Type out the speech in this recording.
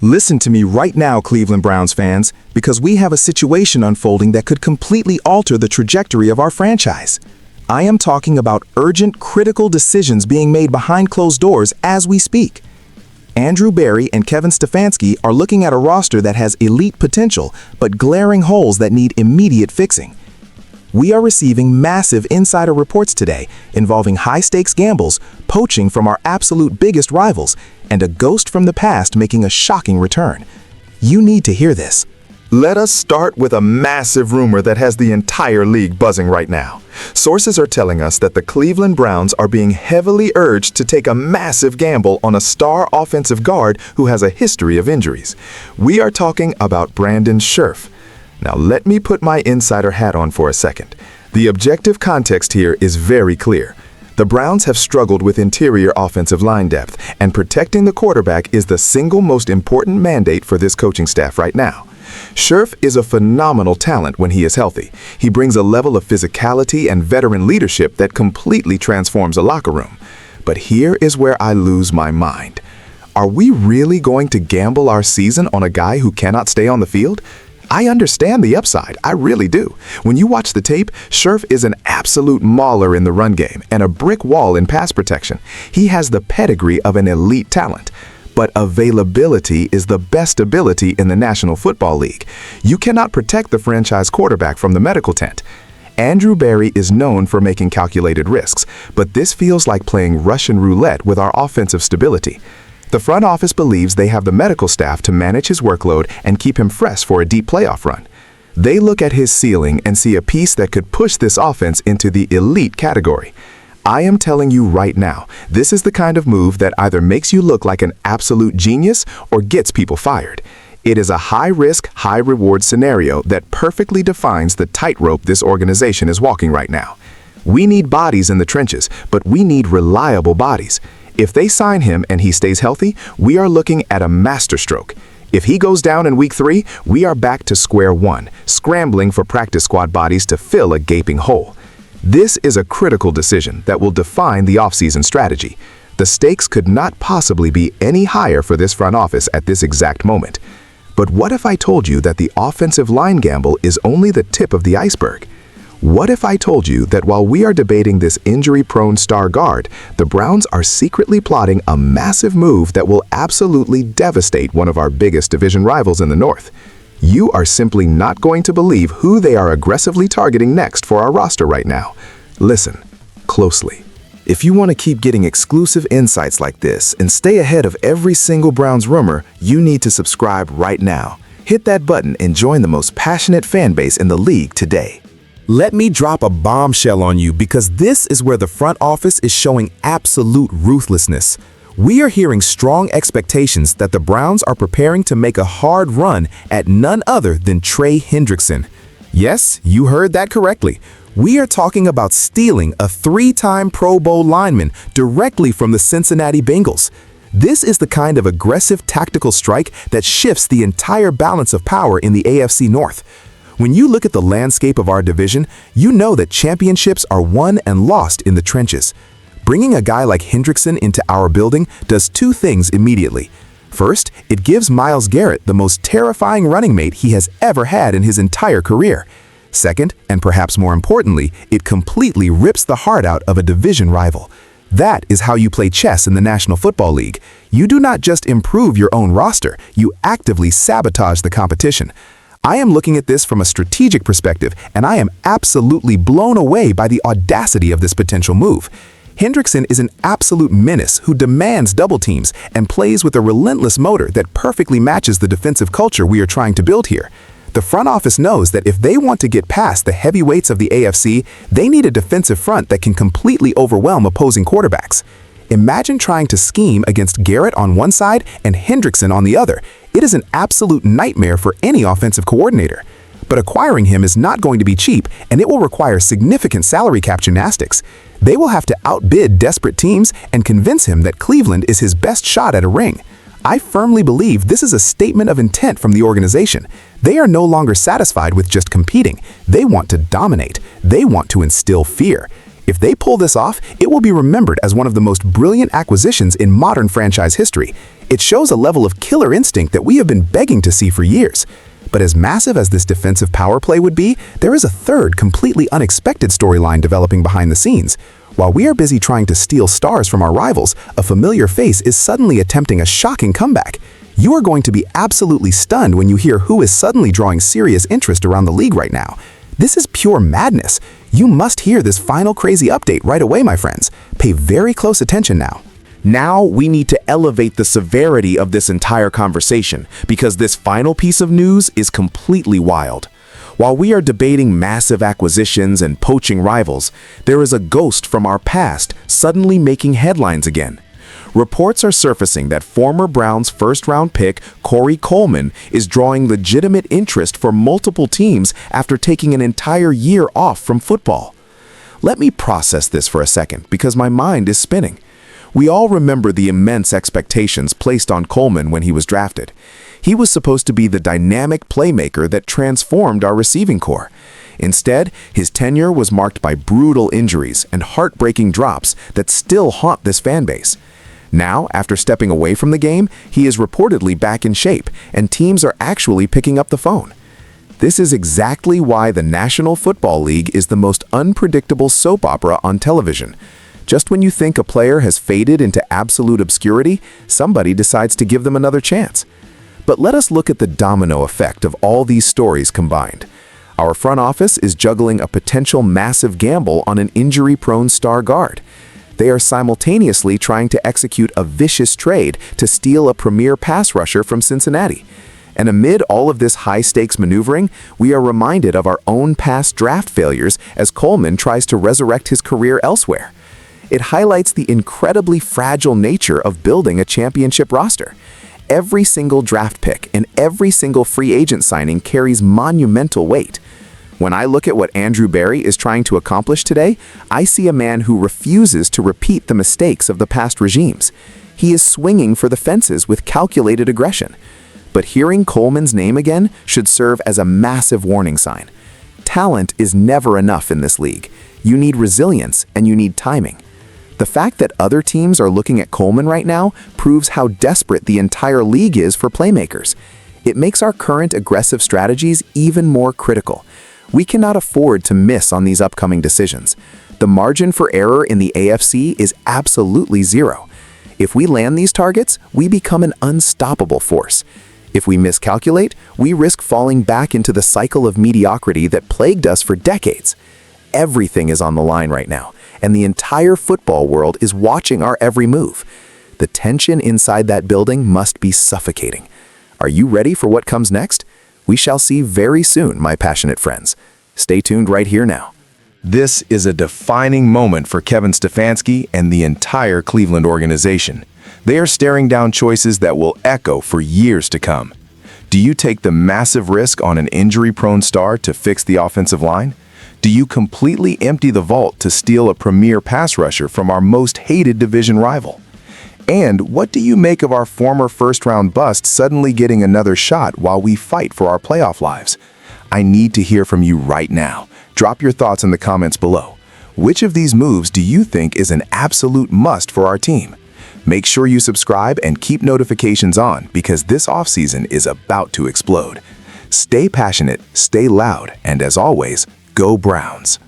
Listen to me right now, Cleveland Browns fans, because we have a situation unfolding that could completely alter the trajectory of our franchise. I am talking about urgent, critical decisions being made behind closed doors as we speak. Andrew Berry and Kevin Stefanski are looking at a roster that has elite potential, but glaring holes that need immediate fixing. We are receiving massive insider reports today involving high-stakes gambles, poaching from our absolute biggest rivals, and a ghost from the past making a shocking return. You need to hear this. Let us start with a massive rumor that has the entire league buzzing right now. Sources are telling us that the Cleveland Browns are being heavily urged to take a massive gamble on a star offensive guard who has a history of injuries. We are talking about Brandon Scherff. Now let me put my insider hat on for a second. The objective context here is very clear. The Browns have struggled with interior offensive line depth, and protecting the quarterback is the single most important mandate for this coaching staff right now. Scherff is a phenomenal talent when he is healthy. He brings a level of physicality and veteran leadership that completely transforms a locker room. But here is where I lose my mind. Are we really going to gamble our season on a guy who cannot stay on the field? I understand the upside, I really do. When you watch the tape, Scherff is an absolute mauler in the run game and a brick wall in pass protection. He has the pedigree of an elite talent. But availability is the best ability in the National Football League. You cannot protect the franchise quarterback from the medical tent. Andrew Berry is known for making calculated risks, but this feels like playing Russian roulette with our offensive stability. The front office believes they have the medical staff to manage his workload and keep him fresh for a deep playoff run. They look at his ceiling and see a piece that could push this offense into the elite category. I am telling you right now, this is the kind of move that either makes you look like an absolute genius or gets people fired. It is a high-risk, high-reward scenario that perfectly defines the tightrope this organization is walking right now. We need bodies in the trenches, but we need reliable bodies. If they sign him and he stays healthy, we are looking at a masterstroke. If he goes down in week 3, we are back to square one, scrambling for practice squad bodies to fill a gaping hole. This is a critical decision that will define the offseason strategy. The stakes could not possibly be any higher for this front office at this exact moment. But what if I told you that the offensive line gamble is only the tip of the iceberg? What if I told you that while we are debating this injury-prone star guard, the Browns are secretly plotting a massive move that will absolutely devastate one of our biggest division rivals in the North? You are simply not going to believe who they are aggressively targeting next for our roster right now. Listen closely. If you want to keep getting exclusive insights like this and stay ahead of every single Browns rumor, you need to subscribe right now. Hit that button and join the most passionate fan base in the league today. Let me drop a bombshell on you because this is where the front office is showing absolute ruthlessness. We are hearing strong expectations that the Browns are preparing to make a hard run at none other than Trey Hendrickson. Yes, you heard that correctly. We are talking about stealing a 3-time Pro Bowl lineman directly from the Cincinnati Bengals. This is the kind of aggressive tactical strike that shifts the entire balance of power in the AFC North. When you look at the landscape of our division, you know that championships are won and lost in the trenches. Bringing a guy like Hendrickson into our building does 2 things immediately. First, it gives Myles Garrett the most terrifying running mate he has ever had in his entire career. Second, and perhaps more importantly, it completely rips the heart out of a division rival. That is how you play chess in the National Football League. You do not just improve your own roster, you actively sabotage the competition. I am looking at this from a strategic perspective, and I am absolutely blown away by the audacity of this potential move. Hendrickson is an absolute menace who demands double teams and plays with a relentless motor that perfectly matches the defensive culture we are trying to build here. The front office knows that if they want to get past the heavyweights of the AFC, they need a defensive front that can completely overwhelm opposing quarterbacks. Imagine trying to scheme against Garrett on one side and Hendrickson on the other. It is an absolute nightmare for any offensive coordinator. But acquiring him is not going to be cheap, and it will require significant salary cap gymnastics. They will have to outbid desperate teams and convince him that Cleveland is his best shot at a ring. I firmly believe this is a statement of intent from the organization. They are no longer satisfied with just competing. They want to dominate. They want to instill fear. If they pull this off, it will be remembered as one of the most brilliant acquisitions in modern franchise history. It shows a level of killer instinct that we have been begging to see for years. But as massive as this defensive power play would be, there is a third, completely unexpected storyline developing behind the scenes. While we are busy trying to steal stars from our rivals, a familiar face is suddenly attempting a shocking comeback. You are going to be absolutely stunned when you hear who is suddenly drawing serious interest around the league right now. This is pure madness. You must hear this final crazy update right away, my friends. Pay very close attention now. Now we need to elevate the severity of this entire conversation because this final piece of news is completely wild. While we are debating massive acquisitions and poaching rivals, there is a ghost from our past suddenly making headlines again. Reports are surfacing that former Browns first-round pick Corey Coleman is drawing legitimate interest for multiple teams after taking an entire year off from football. Let me process this for a second because my mind is spinning. We all remember the immense expectations placed on Coleman when he was drafted. He was supposed to be the dynamic playmaker that transformed our receiving corps. Instead, his tenure was marked by brutal injuries and heartbreaking drops that still haunt this fanbase. Now, after stepping away from the game, he is reportedly back in shape, and teams are actually picking up the phone. This is exactly why the National Football League is the most unpredictable soap opera on television. Just when you think a player has faded into absolute obscurity, somebody decides to give them another chance. But let us look at the domino effect of all these stories combined. Our front office is juggling a potential massive gamble on an injury-prone star guard. They are simultaneously trying to execute a vicious trade to steal a premier pass rusher from Cincinnati. And amid all of this high-stakes maneuvering, we are reminded of our own past draft failures as Coleman tries to resurrect his career elsewhere. It highlights the incredibly fragile nature of building a championship roster. Every single draft pick and every single free agent signing carries monumental weight. When I look at what Andrew Berry is trying to accomplish today, I see a man who refuses to repeat the mistakes of the past regimes. He is swinging for the fences with calculated aggression. But hearing Coleman's name again should serve as a massive warning sign. Talent is never enough in this league. You need resilience and you need timing. The fact that other teams are looking at Coleman right now proves how desperate the entire league is for playmakers. It makes our current aggressive strategies even more critical. We cannot afford to miss on these upcoming decisions. The margin for error in the AFC is absolutely zero. If we land these targets, we become an unstoppable force. If we miscalculate, we risk falling back into the cycle of mediocrity that plagued us for decades. Everything is on the line right now, and the entire football world is watching our every move. The tension inside that building must be suffocating. Are you ready for what comes next? We shall see very soon, my passionate friends. Stay tuned right here now. This is a defining moment for Kevin Stefanski and the entire Cleveland organization. They are staring down choices that will echo for years to come. Do you take the massive risk on an injury-prone star to fix the offensive line? Do you completely empty the vault to steal a premier pass rusher from our most hated division rival? And what do you make of our former first-round bust suddenly getting another shot while we fight for our playoff lives? I need to hear from you right now. Drop your thoughts in the comments below. Which of these moves do you think is an absolute must for our team? Make sure you subscribe and keep notifications on because this offseason is about to explode. Stay passionate, stay loud, and as always, go Browns.